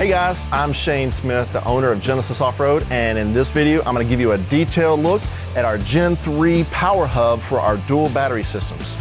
Hey guys, I'm Shane Smith, the owner of Genesis Off-Road, and in this video I'm going to give you a detailed look at our Gen 3 power hub for our dual battery systems.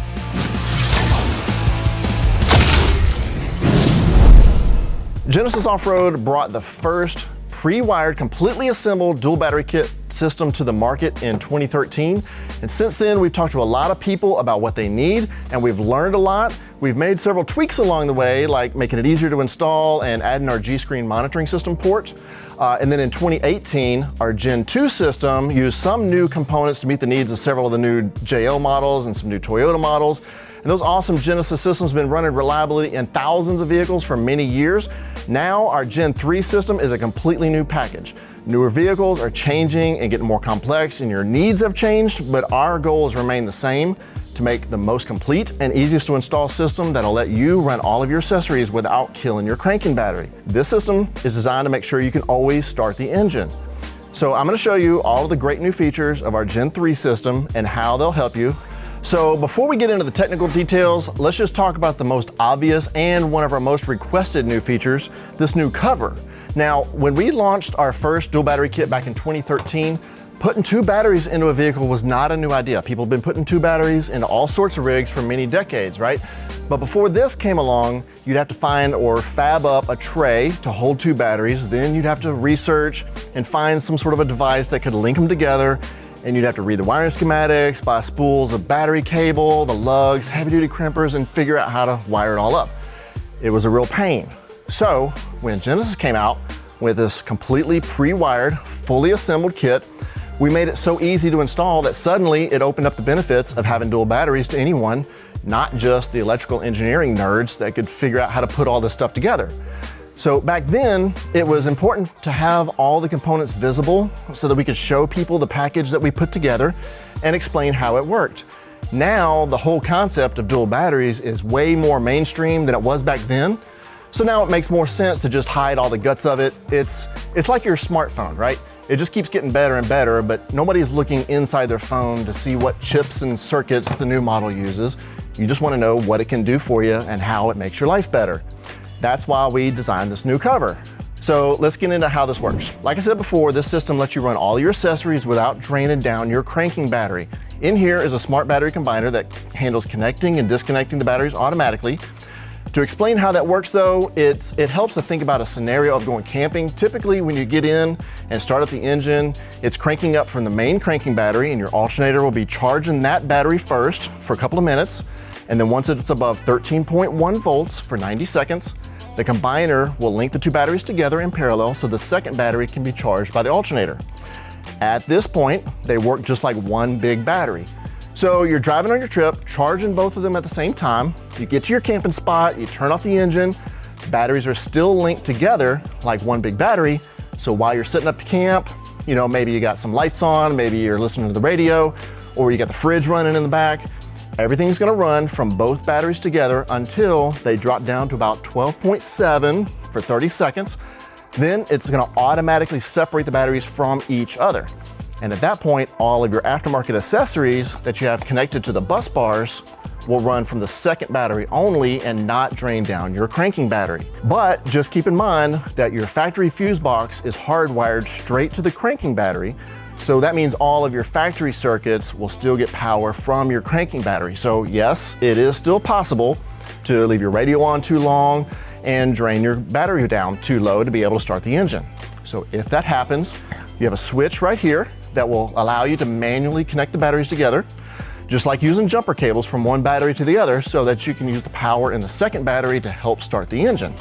Genesis Off-Road brought the first pre-wired, completely assembled dual battery kit system to the market in 2013. And since then, we've talked to a lot of people about what they need, and we've learned a lot. We've made several tweaks along the way, like making it easier to install and adding our G-Screen monitoring system port. And then in 2018, our Gen 2 system used some new components to meet the needs of several of the new JL models and some new Toyota models. And those awesome Genesis systems have been running reliably in thousands of vehicles for many years. Now our Gen 3 system is a completely new package. Newer vehicles are changing and getting more complex, and your needs have changed, but our goals remain the same: to make the most complete and easiest to install system that'll let you run all of your accessories without killing your cranking battery. This system is designed to make sure you can always start the engine. So I'm going to show you all of the great new features of our Gen 3 system and how they'll help you. So before we get into the technical details, let's just talk about the most obvious and one of our most requested new features, this new cover. Now, when we launched our first dual battery kit back in 2013, putting two batteries into a vehicle was not a new idea. People have been putting two batteries into all sorts of rigs for many decades, right? But before this came along, you'd have to find or fab up a tray to hold two batteries. Then you'd have to research and find some sort of a device that could link them together. And you'd have to read the wiring schematics, buy spools of battery cable, the lugs, heavy-duty crimpers, and figure out how to wire it all up. It was a real pain. So when Genesis came out with this completely pre-wired, fully assembled kit, we made it so easy to install that suddenly it opened up the benefits of having dual batteries to anyone, not just the electrical engineering nerds that could figure out how to put all this stuff together. So back then, it was important to have all the components visible so that we could show people the package that we put together and explain how it worked. Now, the whole concept of dual batteries is way more mainstream than it was back then. So now it makes more sense to just hide all the guts of it. It's like your smartphone, right? It just keeps getting better and better, but nobody's looking inside their phone to see what chips and circuits the new model uses. You just want to know what it can do for you and how it makes your life better. That's why we designed this new cover. So let's get into how this works. Like I said before, this system lets you run all your accessories without draining down your cranking battery. In here is a smart battery combiner that handles connecting and disconnecting the batteries automatically. To explain how that works though, it helps to think about a scenario of going camping. Typically when you get in and start up the engine, it's cranking up from the main cranking battery, and your alternator will be charging that battery first for a couple of minutes. And then once it's above 13.1 volts for 90 seconds, the combiner will link the two batteries together in parallel so the second battery can be charged by the alternator. At this point, they work just like one big battery. So you're driving on your trip, charging both of them at the same time. You get to your camping spot, you turn off the engine, batteries are still linked together like one big battery. So while you're setting up camp, you know, maybe you got some lights on, maybe you're listening to the radio, or you got the fridge running in the back. Everything's gonna run from both batteries together until they drop down to about 12.7 for 30 seconds. Then it's gonna automatically separate the batteries from each other. And at that point, all of your aftermarket accessories that you have connected to the bus bars will run from the second battery only and not drain down your cranking battery. But just keep in mind that your factory fuse box is hardwired straight to the cranking battery. So that means all of your factory circuits will still get power from your cranking battery. So yes, it is still possible to leave your radio on too long and drain your battery down too low to be able to start the engine. So if that happens, you have a switch right here that will allow you to manually connect the batteries together, just like using jumper cables from one battery to the other, so that you can use the power in the second battery to help start the engine.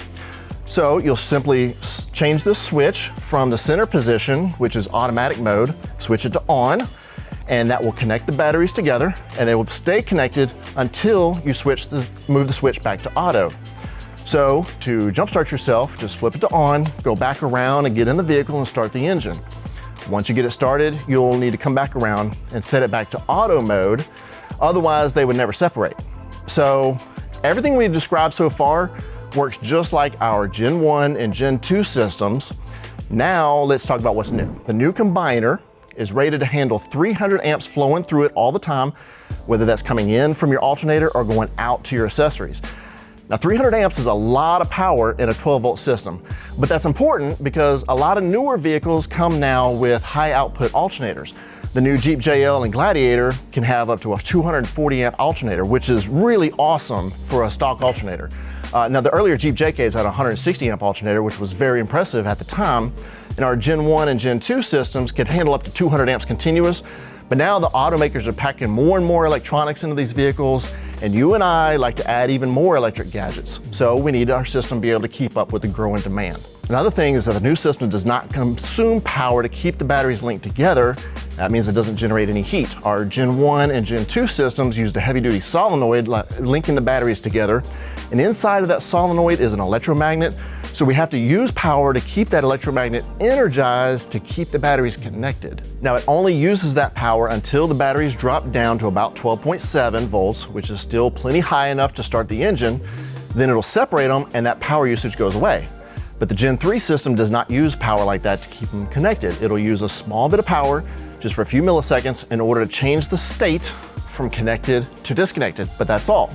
So you'll simply change the switch from the center position, which is automatic mode, switch it to on, and that will connect the batteries together, and they will stay connected until you move the switch back to auto. So to jumpstart yourself, just flip it to on, go back around and get in the vehicle and start the engine. Once you get it started, you'll need to come back around and set it back to auto mode. Otherwise, they would never separate. So everything we've described so far works just like our Gen 1 and Gen 2 systems. Now let's talk about what's new. The new combiner is rated to handle 300 amps flowing through it all the time, whether that's coming in from your alternator or going out to your accessories. Now 300 amps is a lot of power in a 12-volt system, but that's important because a lot of newer vehicles come now with high output alternators. The new Jeep JL and Gladiator can have up to a 240 amp alternator, which is really awesome for a stock alternator. Now the earlier Jeep JKs had a 160 amp alternator, which was very impressive at the time, and our Gen 1 and Gen 2 systems could handle up to 200 amps continuous. But now the automakers are packing more and more electronics into these vehicles, and you and I like to add even more electric gadgets. So we need our system to be able to keep up with the growing demand. Another thing is that the new system does not consume power to keep the batteries linked together. That means it doesn't generate any heat. Our Gen 1 and Gen 2 systems used a heavy-duty solenoid linking the batteries together, and inside of that solenoid is an electromagnet. So we have to use power to keep that electromagnet energized to keep the batteries connected. Now it only uses that power until the batteries drop down to about 12.7 volts, which is still plenty high enough to start the engine. Then it'll separate them and that power usage goes away. But the Gen 3 system does not use power like that to keep them connected. It'll use a small bit of power just for a few milliseconds in order to change the state from connected to disconnected, but that's all.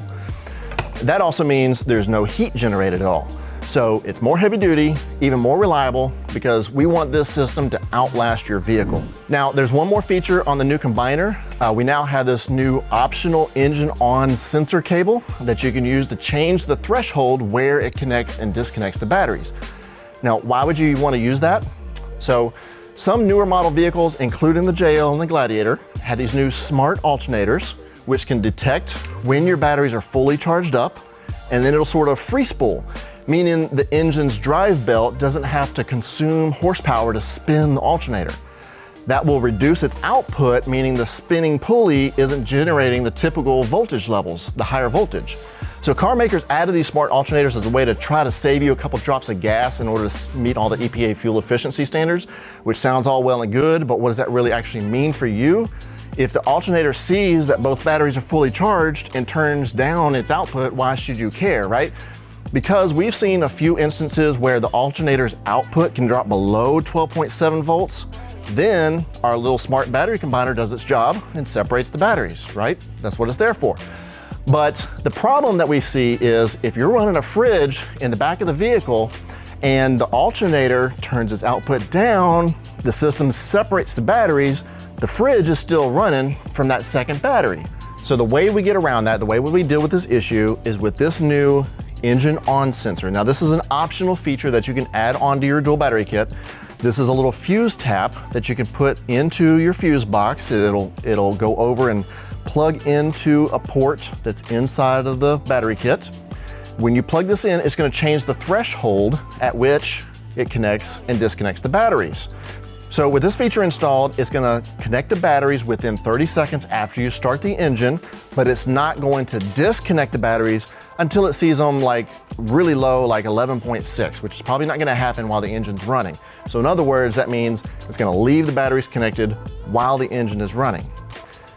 That also means there's no heat generated at all. So it's more heavy duty, even more reliable, because we want this system to outlast your vehicle. Now, there's one more feature on the new combiner. We now have this new optional engine on sensor cable that you can use to change the threshold where it connects and disconnects the batteries. Now, why would you want to use that? So some newer model vehicles, including the JL and the Gladiator, have these new smart alternators, which can detect when your batteries are fully charged up, and then it'll sort of free spool, meaning the engine's drive belt doesn't have to consume horsepower to spin the alternator. That will reduce its output, meaning the spinning pulley isn't generating the typical voltage levels, the higher voltage. So car makers added these smart alternators as a way to try to save you a couple drops of gas in order to meet all the EPA fuel efficiency standards, which sounds all well and good, but what does that really actually mean for you? If the alternator sees that both batteries are fully charged and turns down its output, why should you care, right? Because we've seen a few instances where the alternator's output can drop below 12.7 volts, then our little smart battery combiner does its job and separates the batteries, right? That's what it's there for. But the problem that we see is if you're running a fridge in the back of the vehicle and the alternator turns its output down, the system separates the batteries, the fridge is still running from that second battery. So the way we get around that, the way we deal with this issue is with this new engine on sensor. Now this is an optional feature that you can add onto your dual battery kit. This is a little fuse tap that you can put into your fuse box. It'll go over and plug into a port that's inside of the battery kit. When you plug this in, it's going to change the threshold at which it connects and disconnects the batteries. So with this feature installed, it's going to connect the batteries within 30 seconds after you start the engine, but it's not going to disconnect the batteries until it sees them like really low, like 11.6, which is probably not going to happen while the engine's running. So in other words, that means it's going to leave the batteries connected while the engine is running.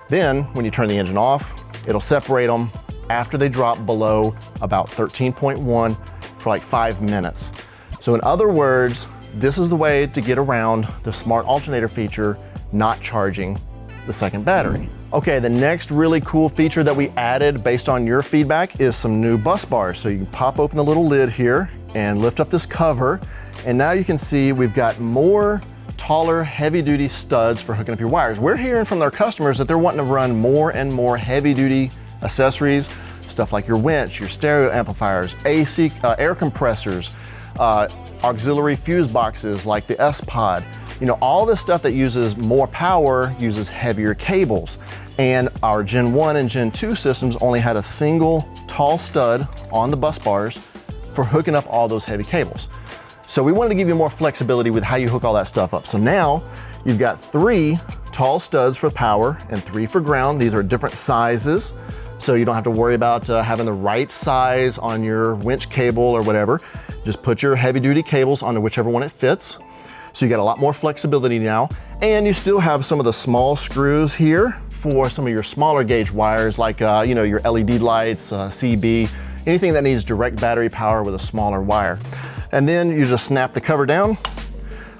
Then when you turn the engine off, it'll separate them after they drop below about 13.1 for like 5 minutes. So in other words, this is the way to get around the smart alternator feature not charging the second battery. Okay, the next really cool feature that we added based on your feedback is some new bus bars. So you can pop open the little lid here and lift up this cover, and now you can see we've got more taller, heavy-duty studs for hooking up your wires. We're hearing from their customers that they're wanting to run more and more heavy-duty accessories, stuff like your winch, your stereo amplifiers, AC, air compressors, auxiliary fuse boxes like the S-Pod. You know, all this stuff that uses more power uses heavier cables. And our Gen 1 and Gen 2 systems only had a single tall stud on the bus bars for hooking up all those heavy cables. So we wanted to give you more flexibility with how you hook all that stuff up. So now you've got 3 tall studs for power and 3 for ground. These are different sizes, so you don't have to worry about having the right size on your winch cable or whatever. Just put your heavy duty cables onto whichever one it fits. So you got a lot more flexibility now. And you still have some of the small screws here for some of your smaller gauge wires, like you know, your LED lights, CB, anything that needs direct battery power with a smaller wire. And then you just snap the cover down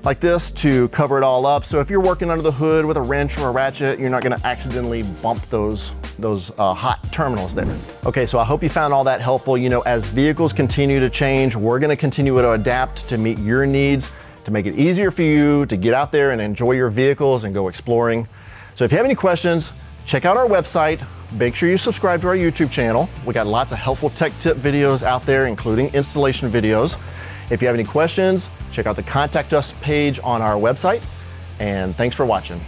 like this to cover it all up. So if you're working under the hood with a wrench or a ratchet, you're not gonna accidentally bump those those hot terminals there. Okay, so I hope you found all that helpful. You know, as vehicles continue to change, we're gonna continue to adapt to meet your needs, to make it easier for you to get out there and enjoy your vehicles and go exploring. So if you have any questions, check out our website. Make sure you subscribe to our YouTube channel. We got lots of helpful tech tip videos out there, including installation videos. If you have any questions, check out the Contact Us page on our website. And thanks for watching.